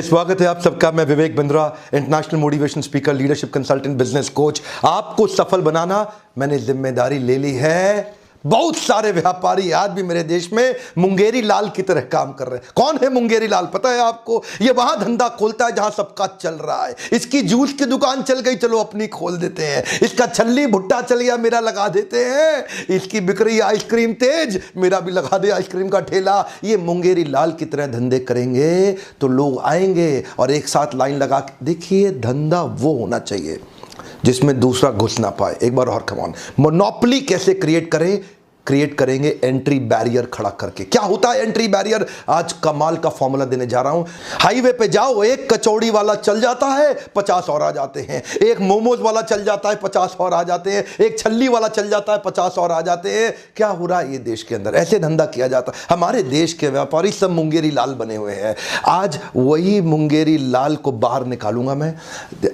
स्वागत है आप सबका। मैं Vivek Bindra, international motivation speaker, leadership consultant, business coach. आपको सफल बनाना मैंने जिम्मेदारी ले ली है। बहुत सारे व्यापारी आज भी मेरे देश में मुंगेरी लाल की तरह काम कर रहे हैं। कौन है मुंगेरी लाल पता है आपको? ये वहां धंधा खोलता है जहां सबका चल रहा है। इसकी जूस की दुकान चल गई, चलो अपनी खोल देते हैं। इसका छल्ली भुट्टा चल गया, मेरा लगा देते हैं। इसकी बिक रही आइसक्रीम तेज, मेरा भी लगा दे आइसक्रीम का ठेला। ये मुंगेरी लाल की तरह धंधे करेंगे तो लोग आएंगे और एक साथ लाइन लगा के। देखिए, धंधा वो होना चाहिए जिसमें दूसरा घुस ना पाए। एक बार और कमान, मोनोपोली कैसे क्रिएट करेंगे? एंट्री बैरियर खड़ा करके। क्या होता है एंट्री बैरियर? आज कमाल का फॉर्मूला देने जा रहा हूं। हाईवे पे जाओ, एक कचौड़ी वाला चल जाता है, 50 और आ जाते हैं। एक मोमोज वाला चल जाता है, 50 और आ जाते हैं। एक छल्ली वाला चल जाता है, 50 और आ जाते हैं। क्या हो रहा है ये देश के अंदर? ऐसे धंधा किया जाता है। हमारे देश के व्यापारी सब मुंगेरी लाल बने हुए हैं। आज वही मुंगेरी लाल को बाहर निकालूंगा। मैं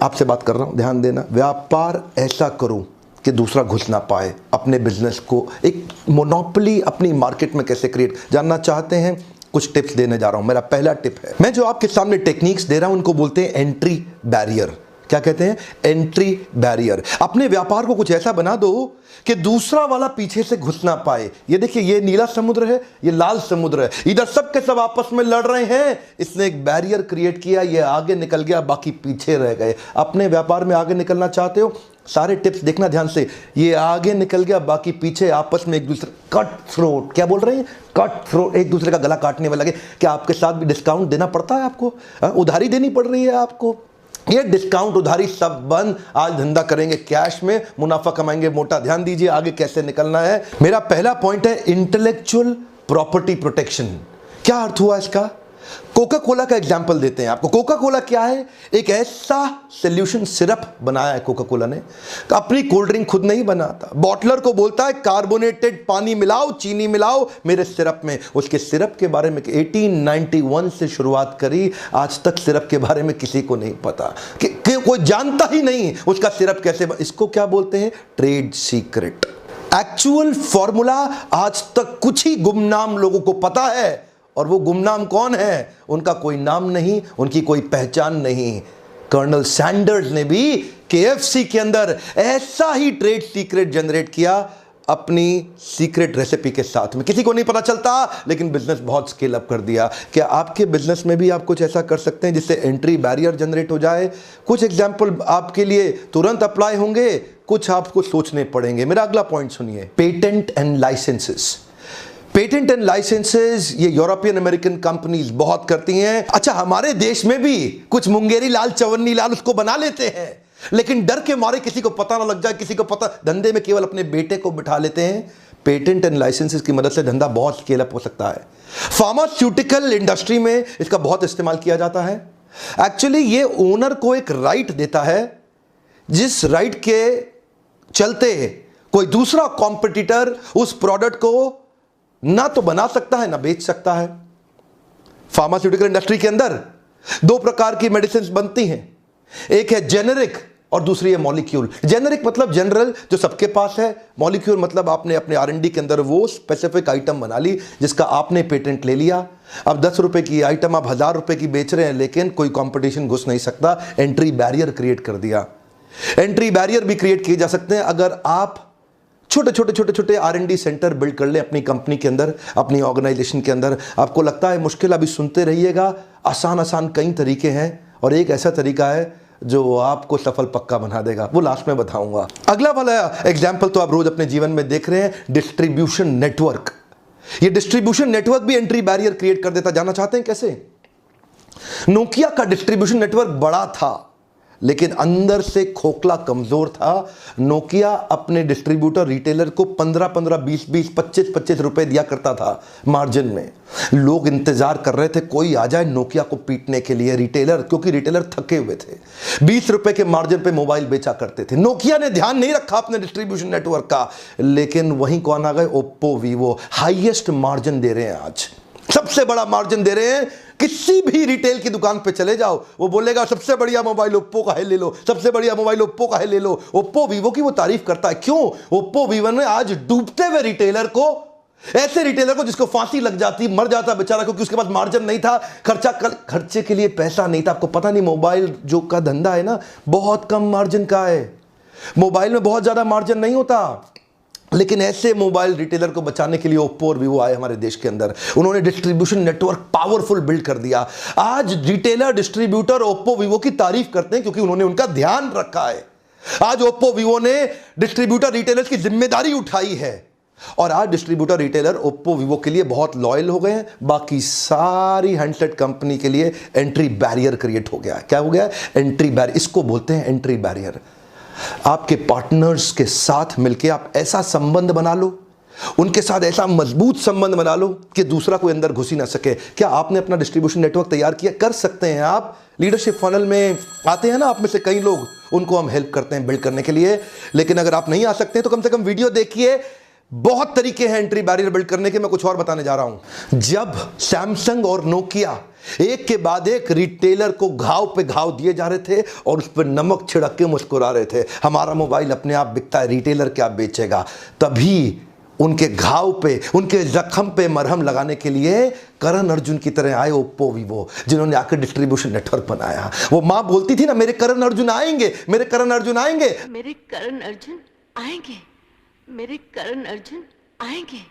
आपसे बात कर रहा हूं, ध्यान देना। व्यापार ऐसा करूं कि दूसरा घुस ना पाए। अपने बिजनेस को एक मोनोपोली अपनी मार्केट में कैसे क्रिएट जानना चाहते हैं? कुछ टिप्स देने जा रहा हूं। मेरा पहला टिप है, मैं जो आपके सामने टेक्निक्स दे रहा हूं उनको बोलते हैं एंट्री बैरियर। क्या कहते हैं? Entry barrier. अपने व्यापार को कुछ ऐसा बना दो कि दूसरा वाला पीछे से घुस ना पाए। ये देखिए, ये नीला समुद्र है, ये लाल समुद्र है। इधर सब के सब आपस में लड़ रहे हैं। इसने एक बैरियर क्रिएट किया, ये आगे निकल गया, बाकी पीछे रह गए। अपने व्यापार में आगे निकलना चाहते हो? सारे टिप्स देखना ध्यान से। ये आगे निकल गया, बाकी पीछे, आपस में एक दूसरे कट थ्रोट। क्या बोल रहे हैं? कट थ्रोट, एक दूसरे का गला काटने में लगे। क्या आपके साथ भी डिस्काउंट देना पड़ता है आपको? उधारी देनी पड़ रही है आपको? ये डिस्काउंट उधारी सब बंद। आज धंधा करेंगे कैश में, मुनाफा कमाएंगे मोटा। ध्यान दीजिए आगे कैसे निकलना है। मेरा पहला पॉइंट है इंटेलेक्चुअल प्रॉपर्टी प्रोटेक्शन। क्या अर्थ हुआ इसका? कोका कोला का एग्जाम्पल देते हैं आपको। कोका कोला क्या है? एक ऐसा सोल्यूशन सिरप बनाया है कोका कोला ने। अपनी कोल्ड ड्रिंक खुद नहीं बनाता, बॉटलर को बोलता है कार्बोनेटेड पानी मिलाओ, चीनी मिलाओ मेरे सिरप में। उसके सिरप के बारे में 1891 से शुरुआत करी, आज तक सिरप के बारे में किसी को नहीं पता कि कोई जानता ही नहीं उसका सिरप कैसे। इसको क्या बोलते हैं? Trade secret. एक्चुअल फॉर्मूला आज तक कुछ ही गुमनाम लोगों को पता है, और वो गुमनाम कौन है? उनका कोई नाम नहीं, उनकी कोई पहचान नहीं। कर्नल सैंडर्स ने भी केएफसी के अंदर ऐसा ही ट्रेड सीक्रेट जनरेट किया अपनी सीक्रेट रेसिपी के साथ में। किसी को नहीं पता चलता, लेकिन बिजनेस बहुत स्केल अप कर दिया। क्या आपके बिजनेस में भी आप कुछ ऐसा कर सकते हैं जिससे एंट्री बैरियर जनरेट हो जाए? कुछ एग्जांपल आपके लिए तुरंत अप्लाई होंगे, कुछ आपको सोचने पड़ेंगे। मेरा अगला पॉइंट सुनिए, patent and licences. Patent and licences ये यूरोपियन अमेरिकन कंपनीज बहुत करती हैं। अच्छा, हमारे देश में भी कुछ मुंगेरी लाल, चवन्नी लाल उसको बना लेते हैं, लेकिन डर के मारे किसी को पता ना लग जाए, किसी को पता, धंधे में केवल अपने बेटे को बिठा लेते हैं। पेटेंट एंड लाइसेंसेस की मदद से धंधा बहुत स्केल अप हो सकता है। फार्मास्यूटिकल इंडस्ट्री में इसका बहुत इस्तेमाल किया जाता है। एक्चुअली ये ओनर को एक राइट देता है, जिस राइट के चलते कोई दूसरा कॉम्पिटिटर उस प्रोडक्ट को ना तो बना सकता है ना बेच सकता है। फार्मास्यूटिकल इंडस्ट्री के अंदर दो प्रकार की मेडिसिन बनती हैं, एक है जेनेरिक और दूसरी है मॉलिक्यूल। जेनेरिक मतलब जनरल, जो सबके पास है। मॉलिक्यूल मतलब आपने अपने R&D के अंदर वो स्पेसिफिक आइटम बना ली जिसका आपने पेटेंट ले लिया। अब 10 रुपए की आइटम आप 1000 रुपए की बेच रहे हैं, लेकिन कोई कंपटीशन घुस नहीं सकता। एंट्री बैरियर क्रिएट कर दिया। एंट्री बैरियर भी क्रिएट किए जा सकते हैं अगर आप छोटे R&D सेंटर बिल्ड कर ले अपनी कंपनी के अंदर, अपनी ऑर्गेनाइजेशन के अंदर। आपको लगता है मुश्किल, अभी सुनते रहिएगा। आसान कई तरीके हैं, और एक ऐसा तरीका है जो आपको सफल पक्का बना देगा, वो लास्ट में बताऊंगा। अगला वाला एग्जाम्पल तो आप रोज अपने जीवन में देख रहे हैं, डिस्ट्रीब्यूशन नेटवर्क। ये डिस्ट्रीब्यूशन नेटवर्क भी एंट्री बैरियर क्रिएट कर देता। जानना चाहते हैं कैसे? नोकिया का डिस्ट्रीब्यूशन नेटवर्क बड़ा था, लेकिन अंदर से खोखला, कमजोर था। नोकिया अपने डिस्ट्रीब्यूटर रिटेलर को 15-15, 20-20, 25-25 रुपए दिया करता था मार्जिन में। लोग इंतजार कर रहे थे कोई आ जाए नोकिया को पीटने के लिए, रिटेलर, क्योंकि रिटेलर थके हुए थे। 20 रुपए के मार्जिन पे मोबाइल बेचा करते थे। नोकिया ने ध्यान नहीं रखा अपने डिस्ट्रीब्यूशन नेटवर्क का, लेकिन वहीं कौन आ गए? Oppo, Vivo. Highest margin they रहे हैं, आज सबसे बड़ा मार्जिन दे रहे हैं। किसी भी रिटेल की दुकान पे चले जाओ, वो बोलेगा सबसे बढ़िया मोबाइल ओप्पो का है, ले लो। सबसे बढ़िया मोबाइल ओप्पो का है, ले लो। ओप्पो वीवो की वो तारीफ करता है। क्यों? ओप्पो वीवो ने आज डूबते हुए रिटेलर को ऐसे रिटेलर को जिसको फांसी लग जाती, मर जाता बेचारा, क्योंकि उसके पास मार्जिन नहीं था, खर्चे के लिए पैसा नहीं था। आपको पता नहीं मोबाइल जो का धंधा है ना, बहुत कम मार्जिन का है। मोबाइल में बहुत ज्यादा मार्जिन नहीं होता, लेकिन ऐसे मोबाइल रिटेलर को बचाने के लिए ओप्पो और वीवो आए हमारे देश के अंदर। उन्होंने डिस्ट्रीब्यूशन नेटवर्क पावरफुल बिल्ड कर दिया। आज रिटेलर, डिस्ट्रीब्यूटर ओप्पो वीवो की तारीफ करते हैं, क्योंकि उन्होंने उनका ध्यान रखा है। आज ओप्पो वीवो ने डिस्ट्रीब्यूटर रिटेलर्स की जिम्मेदारी उठाई है, और आज डिस्ट्रीब्यूटर रिटेलर ओप्पो वीवो के लिए बहुत लॉयल हो गए हैं। बाकी सारी हैंडसेट कंपनी के लिए एंट्री बैरियर क्रिएट हो गया है। क्या हो गया? Entry barrier. इसको बोलते हैं एंट्री बैरियर। आपके पार्टनर्स के साथ मिलकर आप ऐसा संबंध बना लो, उनके साथ ऐसा मजबूत संबंध बना लो कि दूसरा कोई अंदर घुस ही ना सके। क्या आपने अपना डिस्ट्रीब्यूशन नेटवर्क तैयार किया? कर सकते हैं आप। लीडरशिप फनल में आते हैं ना आप में से कई लोग, उनको हम हेल्प करते हैं बिल्ड करने के लिए। लेकिन अगर आप नहीं आ सकते तो कम से कम वीडियो देखिए। बहुत तरीके हैं एंट्री बैरियर बिल्ड करने के। मैं कुछ और बताने जा रहा हूं। जब सैमसंग और नोकिया एक के बाद एक रिटेलर को घाव पे घाव दिए जा रहे थे और उस पर नमक छिड़क के मुस्कुरा रहे थे, हमारा मोबाइल अपने आप बिकता है, रिटेलर क्या बेचेगा, तभी उनके घाव पे, उनके जख्म पे मरहम लगाने के लिए करण अर्जुन की तरह आए ओप्पो वीवो, जिन्होंने आकर डिस्ट्रीब्यूशन नेटवर्क बनाया। वो मां बोलती थी ना, मेरे करण अर्जुन आएंगे, मेरे करण अर्जुन आएंगे, मेरे करण अर्जुन आएंगे, मेरे करण अर्जुन आएंगे,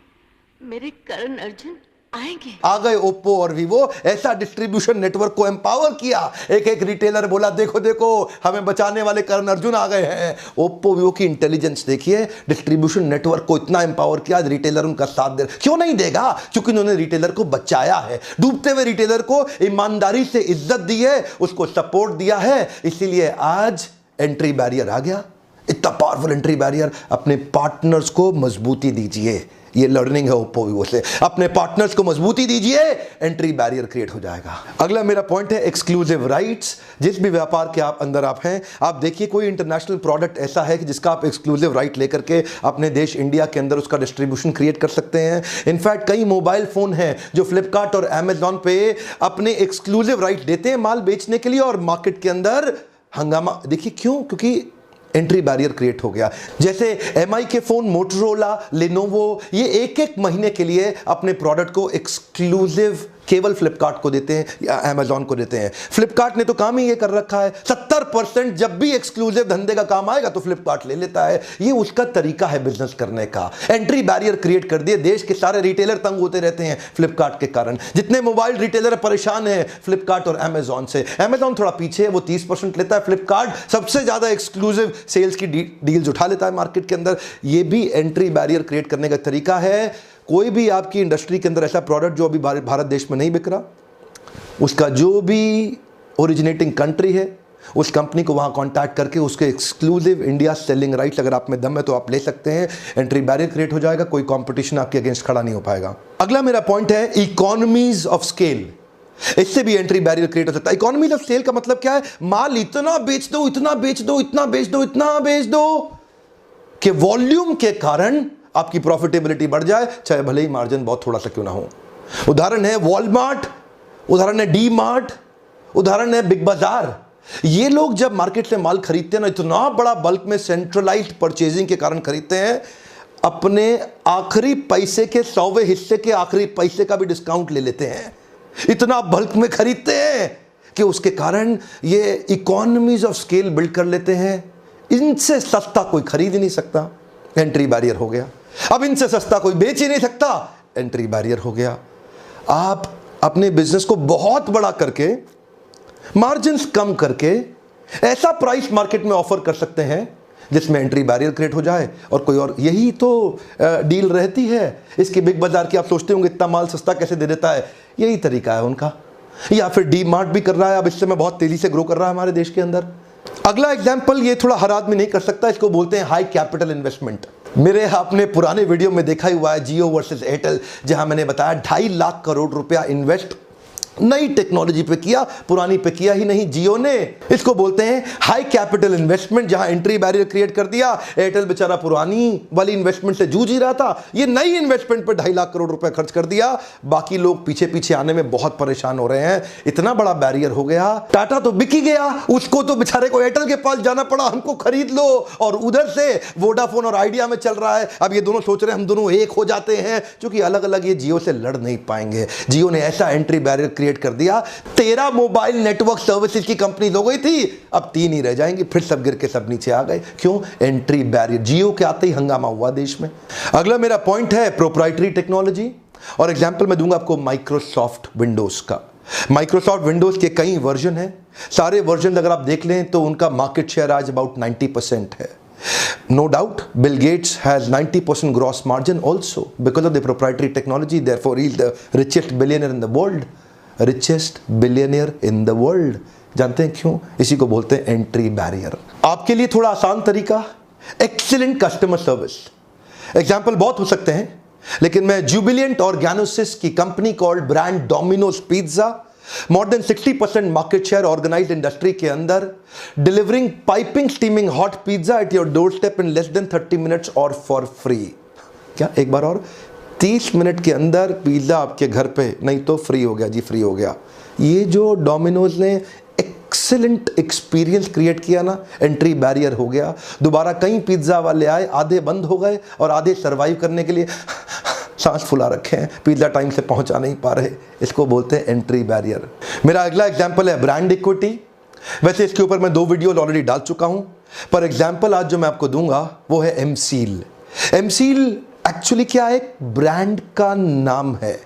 मेरे करण अर्जुन आएंगे। आ गए ओप्पो और वीवो, ऐसा डिस्ट्रीब्यूशन नेटवर्क को एम्पावर किया। एक एक रिटेलर बोला, देखो देखो हमें बचाने वाले करण अर्जुन आ गए हैं। ओप्पो वीवो की इंटेलिजेंस देखिए, डिस्ट्रीब्यूशन नेटवर्क को इतना एम्पावर किया, रिटेलर उनका साथ दे। क्यों नहीं देगा? क्योंकि उन्होंने रिटेलर को बचाया है। डूबते हुए रिटेलर को ईमानदारी से इज्जत दी है, उसको सपोर्ट दिया है, इसीलिए आज एंट्री बैरियर आ गया। इतना पावरफुल एंट्री बैरियर। अपने पार्टनर्स को मजबूती दीजिए, ये लर्निंग है ओप्पो वीवो से। अपने पार्टनर्स को मजबूती दीजिए, एंट्री बैरियर क्रिएट हो जाएगा। अगला मेरा पॉइंट है एक्सक्लूसिव राइट्स। जिस भी व्यापार के अंदर आप हैं, आप देखिए कोई इंटरनेशनल प्रोडक्ट ऐसा है कि जिसका आप एक्सक्लूसिव राइट लेकर के अपने देश इंडिया के अंदर उसका डिस्ट्रीब्यूशन क्रिएट कर सकते हैं। इनफैक्ट कई मोबाइल फोन हैं जो फ्लिपकार्ट और अमेजॉन पे अपने एक्सक्लूसिव राइट देते हैं माल बेचने के लिए, और मार्केट के अंदर हंगामा। देखिए क्यों? क्योंकि एंट्री बैरियर क्रिएट हो गया। जैसे एमआई के फोन, मोटोरोला, लेनोवो, ये एक एक महीने के लिए अपने प्रोडक्ट को एक्सक्लूसिव केवल फ्लिपकार्ट को देते हैं या अमेजॉन को देते हैं। फ्लिपकार्ट ने तो काम ही ये कर रखा है, 70% जब भी एक्सक्लूसिव धंधे का काम आएगा तो फ्लिपकार्ट ले लेता है। ये उसका तरीका है बिजनेस करने का। एंट्री बैरियर क्रिएट कर दिए। देश के सारे रिटेलर तंग होते रहते हैं फ्लिपकार्ट के कारण। जितने मोबाइल रिटेलर परेशान हैं फ्लिपकार्ट और अमेजॉन से। अमेजॉन थोड़ा पीछे है, वो 30% लेता है। फ्लिपकार्ट सबसे ज्यादा एक्सक्लूसिव सेल्स की डील्स उठा लेता है मार्केट के अंदर। ये भी एंट्री बैरियर क्रिएट करने का तरीका है। कोई भी आपकी इंडस्ट्री के अंदर ऐसा प्रोडक्ट जो अभी भारत देश में नहीं बिक रहा, उसका जो भी ओरिजिनेटिंग कंट्री है, उस कंपनी को वहां कांटेक्ट करके उसके एक्सक्लूसिव इंडिया सेलिंग राइट्स, अगर आप में दम है तो आप ले सकते हैं। एंट्री बैरियर क्रिएट हो जाएगा, कोई कंपटीशन आपके अगेंस्ट खड़ा नहीं हो पाएगा। अगला मेरा पॉइंट है इकोनॉमीज ऑफ स्केल। इससे भी एंट्री बैरियर क्रिएट हो सकता है। इकोनॉमीज ऑफ स्केल का मतलब क्या है? माल इतना बेच दो, इतना बेच दो, इतना बेच दो, इतना बेच दो कि वॉल्यूम के कारण आपकी प्रॉफिटेबिलिटी बढ़ जाए, चाहे भले ही मार्जिन बहुत थोड़ा सा क्यों ना हो। उदाहरण है वॉलमार्ट, उदाहरण है डी मार्ट, उदाहरण है बिग बाजार। ये लोग जब मार्केट से माल खरीदते हैं ना, इतना बड़ा बल्क में सेंट्रलाइज्ड परचेजिंग के कारण खरीदते हैं, अपने आखिरी पैसे के 100वें हिस्से के आखिरी पैसे का भी डिस्काउंट ले लेते हैं। इतना बल्क में खरीदते हैं कि उसके कारण ये इकोनॉमीज ऑफ स्केल बिल्ड कर लेते हैं। इनसे सस्ता कोई खरीद ही नहीं सकता, एंट्री बैरियर हो गया। अब इनसे सस्ता कोई बेच ही नहीं सकता, एंट्री बैरियर हो गया। आप अपने बिजनेस को बहुत बड़ा करके, मार्जिन्स कम करके, ऐसा प्राइस मार्केट में ऑफर कर सकते हैं जिसमें एंट्री बैरियर क्रिएट हो जाए और कोई और। यही तो डील रहती है इसकी बिग बाजार की। आप सोचते होंगे इतना माल सस्ता कैसे दे देता है, यही तरीका है उनका। या फिर डी मार्ट भी कर रहा है, अब इस समय बहुत तेजी से ग्रो कर रहा है हमारे देश के अंदर। अगला एग्जाम्पल, ये थोड़ा हर आदमी नहीं कर सकता, इसको बोलते हैं हाई कैपिटल इन्वेस्टमेंट। मेरे आपने पुराने वीडियो में देखा ही हुआ है जियो वर्सेस एयरटेल, जहां मैंने बताया 2.5 लाख करोड़ रुपया इन्वेस्ट नई टेक्नोलॉजी पे किया, पुरानी पे किया ही नहीं जियो ने। इसको बोलते हैं हाई कैपिटल इन्वेस्टमेंट, जहां एंट्री बैरियर क्रिएट कर दिया। एयरटेल बेचारा पुरानी वाली इन्वेस्टमेंट से जूझ ही रहा था, ये नई इन्वेस्टमेंट पे 2.5 लाख करोड़ रुपए खर्च कर दिया। बाकी लोग पीछे पीछे आने में बहुत परेशान हो रहे हैं, इतना बड़ा बैरियर हो गया। टाटा तो बिक ही गया, उसको तो बेचारे को एयरटेल के पास जाना पड़ा, हमको खरीद लो। और उधर से वोडाफोन और आइडिया में चल रहा है। अब ये दोनों सोच रहे हैं हम दोनों एक हो जाते हैं, क्योंकि अलग अलग ये जियो से लड़ नहीं पाएंगे। जियो ने ऐसा एंट्री बैरियर क्रिएट कर दिया, 13 मोबाइल नेटवर्क सर्विसेज की कंपनी हो गई थी, अब 3 ही रह जाएंगी, फिर सब गिर के सब नीचे आ गए। क्यों? Entry barrier. जियो के आते ही हंगामा हुआ देश में। अगला मेरा पॉइंट है प्रोप्राइटरी टेक्नोलॉजी, और एग्जांपल मैं दूंगा आपको माइक्रोसॉफ्ट विंडोज का। माइक्रोसॉफ्ट विंडोज के कई वर्जन हैं, सारे वर्जन अगर आप देख लें तो उनका मार्केट शेयर आज अबाउट 90% है। No doubt, Bill Gates has 90% gross margin also because of the proprietary technology. Therefore, he is the richest billionaire in the world. Richest billionaire in the world. जानते हैं क्यों? इसी को बोलते हैं एंट्री बैरियर। आपके लिए थोड़ा आसान तरीका, एक्सीलेंट कस्टमर सर्विस। एग्जाम्पल बहुत हो सकते हैं, लेकिन मैं जुबिलियंट ऑर्गेनोसिस की company called brand Domino's pizza, more than 60% market share organised industry के अंदर, delivering piping steaming hot pizza at your doorstep in less than 30 minutes और फॉर फ्री। क्या एक बार और? 30 मिनट के अंदर पिज्जा आपके घर पे, नहीं तो फ्री हो गया जी, फ्री हो गया। ये जो डोमिनोज ने एक्सीलेंट एक्सपीरियंस क्रिएट किया ना, एंट्री बैरियर हो गया। दोबारा कई पिज्जा वाले आए, आधे बंद हो गए और आधे सर्वाइव करने के लिए सांस फुला रखे हैं, पिज्जा टाइम से पहुंचा नहीं पा रहे। इसको बोलते हैं एंट्री बैरियर। मेरा अगला एग्जांपल है ब्रांड इक्विटी। वैसे इसके ऊपर मैं 2 वीडियो ऑलरेडी डाल चुका हूं, पर एग्जांपल आज जो मैं आपको दूंगा वो है एमसील। एमसील एक्चुअली क्या है? एक ब्रांड का नाम है।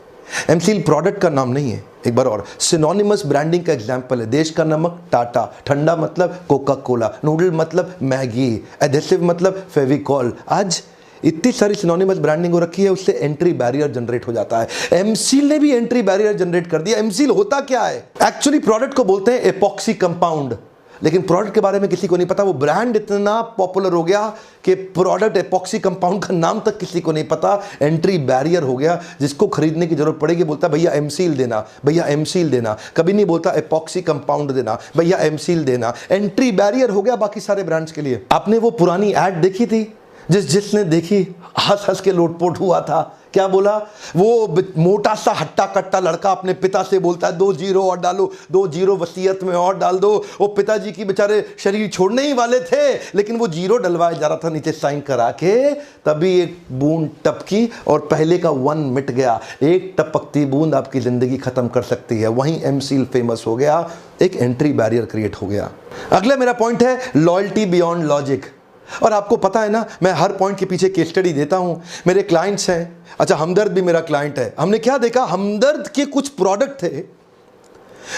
एमसील प्रोडक्ट का नाम नहीं है। एक बार और, सिनोनिमस ब्रांडिंग का एग्जांपल है। देश का नमक टाटा, ठंडा मतलब कोका कोला, नूडल मतलब मैगी, एडेसिव मतलब फेविकॉल। आज इतनी सारी सिनोनिमस ब्रांडिंग हो रखी है, उससे एंट्री बैरियर जनरेट हो जाता है। एमसील ने भी एंट्री बैरियर जनरेट कर दिया। एमसील होता क्या है? एक्चुअली प्रोडक्ट को बोलते हैं एपॉक्सी कंपाउंड, लेकिन प्रोडक्ट के बारे में किसी को नहीं पता। वो ब्रांड इतना पॉपुलर हो गया कि प्रोडक्ट एपॉक्सी कंपाउंड का नाम तक किसी को नहीं पता। एंट्री बैरियर हो गया, जिसको खरीदने की जरूरत पड़ेगी बोलता भैया एमसील देना, भैया एमसील देना। कभी नहीं बोलता एपॉक्सी कंपाउंड देना, भैया एमसील देना। एंट्री बैरियर हो गया बाकी सारे ब्रांड्स के लिए। आपने वो पुरानी एड देखी थी, जिसने देखी हंस हंस के लोटपोट हुआ था। क्या बोला? वो मोटा सा हट्टा कट्टा लड़का अपने पिता से बोलता है 2 जीरो और डालो, 2 जीरो वसीयत में और डाल दो। वो पिताजी की बेचारे शरीर छोड़ने ही वाले थे, लेकिन वो जीरो डलवाया जा रहा था नीचे साइन करा के, तभी एक बूंद टपकी और पहले का 1 मिट गया। एक टपकती बूंद आपकी जिंदगी खत्म कर सकती है। वहीं एमसील फेमस हो गया, एक एंट्री बैरियर क्रिएट हो गया। अगला मेरा पॉइंट है लॉयल्टी बियॉन्ड लॉजिक। और आपको पता है ना, मैं हर पॉइंट के पीछे केस स्टडी देता हूं। मेरे क्लाइंट्स हैं, अच्छा हमदर्द भी मेरा क्लाइंट है। हमने क्या देखा, हमदर्द के कुछ प्रोडक्ट थे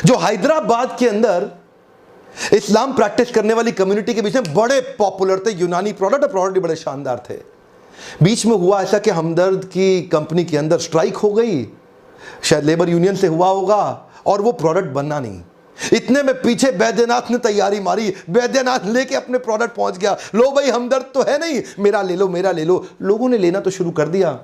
जो हैदराबाद के अंदर इस्लाम प्रैक्टिस करने वाली कम्युनिटी के बीच में बड़े पॉपुलर थे। यूनानी प्रोडक्ट, और प्रोडक्ट भी बड़े शानदार थे। बीच में हुआ ऐसा कि हमदर्द की कंपनी के अंदर स्ट्राइक हो गई, शायद लेबर यूनियन से हुआ होगा, और वो प्रोडक्ट बनना नहीं। इतने में पीछे बैद्यनाथ ने तैयारी मारी, बैद्यनाथ लेके अपने प्रोडक्ट पहुंच गया। लो भाई हमदर्द तो है नहीं, मेरा ले लो, मेरा ले लो। लोगों ने लेना तो शुरू कर दिया,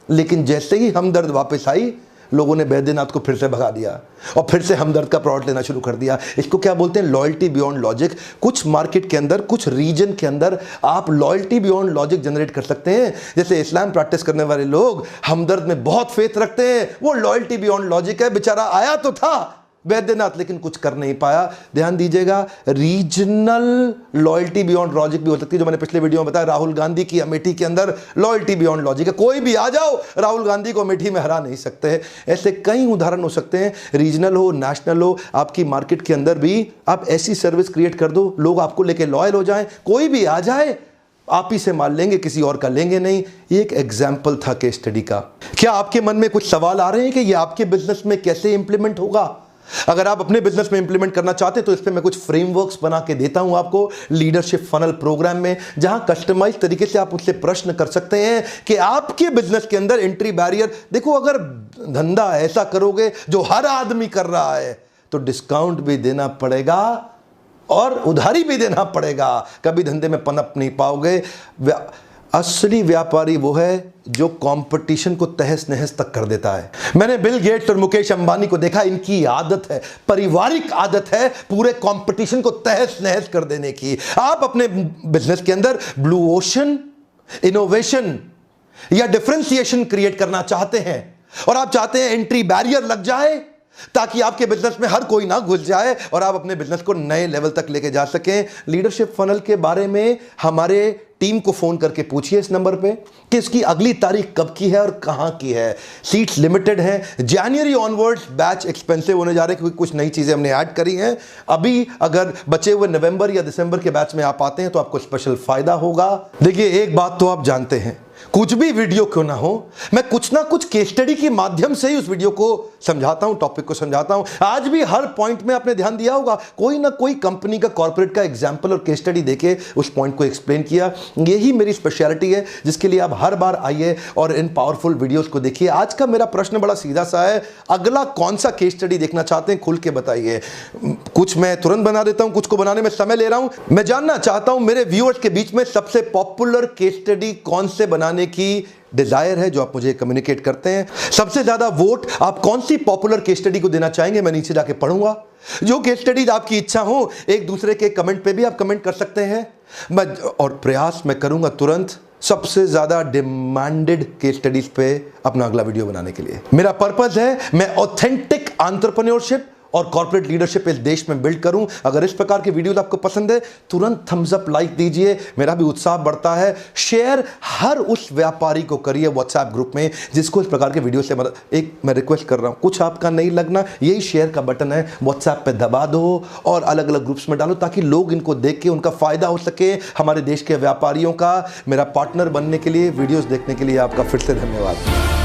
लेकिन जैसे ही हमदर्द वापस आई, लोगों ने बैद्यनाथ को फिर से भगा दिया और फिर से हमदर्द का प्रोडक्ट लेना शुरू कर दिया। इसको क्या बोलते हैं? Loyalty beyond logic. कुछ मार्केट के अंदर, कुछ रीजन के अंदर आप लॉयल्टी बियॉन्ड लॉजिक जनरेट कर सकते हैं। जैसे इस्लाम प्रैक्टिस करने वाले लोग हमदर्द में बहुत फेथ रखते हैं, वो लॉयल्टी बियॉन्ड लॉजिक है। बेचारा आया तो था बैद्यनाथ, लेकिन कुछ कर नहीं पाया। ध्यान दीजिएगा, रीजनल लॉयल्टी बियॉन्ड लॉजिक भी हो सकती है, जो मैंने पिछले वीडियो में बताया। राहुल गांधी की अमेठी के अंदर लॉयल्टी बियॉन्ड लॉजिक है। कोई भी आ जाओ, राहुल गांधी को अमेठी में हरा नहीं सकते हैं। ऐसे कई उदाहरण हो सकते हैं, रीजनल हो, नेशनल हो। आपकी मार्केट के अंदर भी आप ऐसी सर्विस क्रिएट कर दो, लोग आपको लेके लॉयल हो जाएं। कोई भी आ जाए, आप ही से माल लेंगे, किसी और का लेंगे नहीं। ये एक एग्जाम्पल था केस स्टडी का। क्या आपके मन में कुछ सवाल आ रहे हैं कि ये आपके बिजनेस में कैसे इंप्लीमेंट होगा? अगर आप अपने बिजनेस में इंप्लीमेंट करना चाहते हैं तो इस पे मैं कुछ फ्रेमवर्क्स बना के देता हूं आपको लीडरशिप फनल प्रोग्राम में, जहां कस्टमाइज तरीके से आप उससे प्रश्न कर सकते हैं कि आपके बिजनेस के अंदर एंट्री बैरियर। देखो, अगर धंधा ऐसा करोगे जो हर आदमी कर रहा है, तो डिस्काउंट भी देना पड़ेगा और उधारी भी देना पड़ेगा। कभी धंधे में पनप नहीं पाओगे। असली व्यापारी वो है जो कंपटीशन को तहस नहस तक कर देता है। मैंने बिल गेट्स और मुकेश अंबानी को देखा, इनकी आदत है, पारिवारिक आदत है पूरे कंपटीशन को तहस नहस कर देने की। आप अपने बिजनेस के अंदर ब्लू ओशन, इनोवेशन या डिफरेंशिएशन क्रिएट करना चाहते हैं और आप चाहते हैं एंट्री बैरियर लग जाए ताकि आपके बिजनेस में हर कोई ना घुस जाए और आप अपने बिजनेस को नए लेवल तक लेके जा सकें। लीडरशिप फनल के बारे में हमारे टीम को फोन करके पूछिए इस नंबर पे कि इसकी अगली तारीख कब की है और कहां की है। सीट्स लिमिटेड हैं। जनवरी ऑनवर्ड्स बैच एक्सपेंसिव होने जा रहे हैं क्योंकि कुछ नई चीजें हमने ऐड करी हैं। अभी अगर बचे हुए नवंबर या दिसंबर के बैच में आप आते हैं तो आपको स्पेशल फायदा होगा। देखिए, एक बात तो आप जानते हैं, कुछ भी वीडियो क्यों ना हो, मैं कुछ ना कुछ केस स्टडी के माध्यम से ही उस वीडियो को समझाता हूं, टॉपिक को समझाता हूं। आज भी हर पॉइंट में आपने ध्यान दिया होगा, कोई ना कोई कंपनी का, कॉर्पोरेट का एग्जांपल और केस स्टडी देके उस पॉइंट को एक्सप्लेन किया। यही मेरी स्पेशलिटी है जिसके लिए आप हर बार आइए और इन पावरफुल वीडियोस को देखिए। आज का मेरा प्रश्न बड़ा सीधा सा है, अगला कौन सा केस स्टडी देखना चाहते हैं खुल के बताइए। कुछ मैं तुरंत बना देता हूं, कुछ को बनाने में समय ले रहा हूं। मैं जानना चाहता हूं मेरे व्यूअर्स के बीच में सबसे पॉपुलर केस स्टडी कौन से बनाने की डिजायर है, जो आप मुझे कम्युनिकेट करते हैं। सबसे ज्यादा वोट आप कौन सी पॉपुलर केस स्टडी को देना चाहेंगे, मैं नीचे जाके पढ़ूंगा। जो केस स्टडी आपकी इच्छा हो, एक दूसरे के कमेंट पे भी आप कमेंट कर सकते हैं। और प्रयास मैं करूंगा तुरंत सबसे ज्यादा डिमांडेड केस स्टडीज पे अपना अगला वीडियो बनाने के लिए। मेरा पर्पस है मैं ऑथेंटिक एंटरप्रेन्योरशिप और कॉर्पोरेट लीडरशिप इस देश में बिल्ड करूं। अगर इस प्रकार की वीडियोस आपको पसंद है, तुरंत थम्स अप, लाइक दीजिए, मेरा भी उत्साह बढ़ता है। शेयर हर उस व्यापारी को करिए व्हाट्सएप ग्रुप में जिसको इस प्रकार के वीडियो से एक मैं रिक्वेस्ट कर रहा हूं, कुछ आपका नहीं लगना, यही शेयर का बटन है, व्हाट्सएप पे दबा दो और अलग अलग ग्रुप्स में डालो ताकि लोग इनको देख के उनका फायदा हो सके। हमारे देश के व्यापारियों का मेरा पार्टनर बनने के लिए, वीडियोस देखने के लिए आपका फिर से धन्यवाद।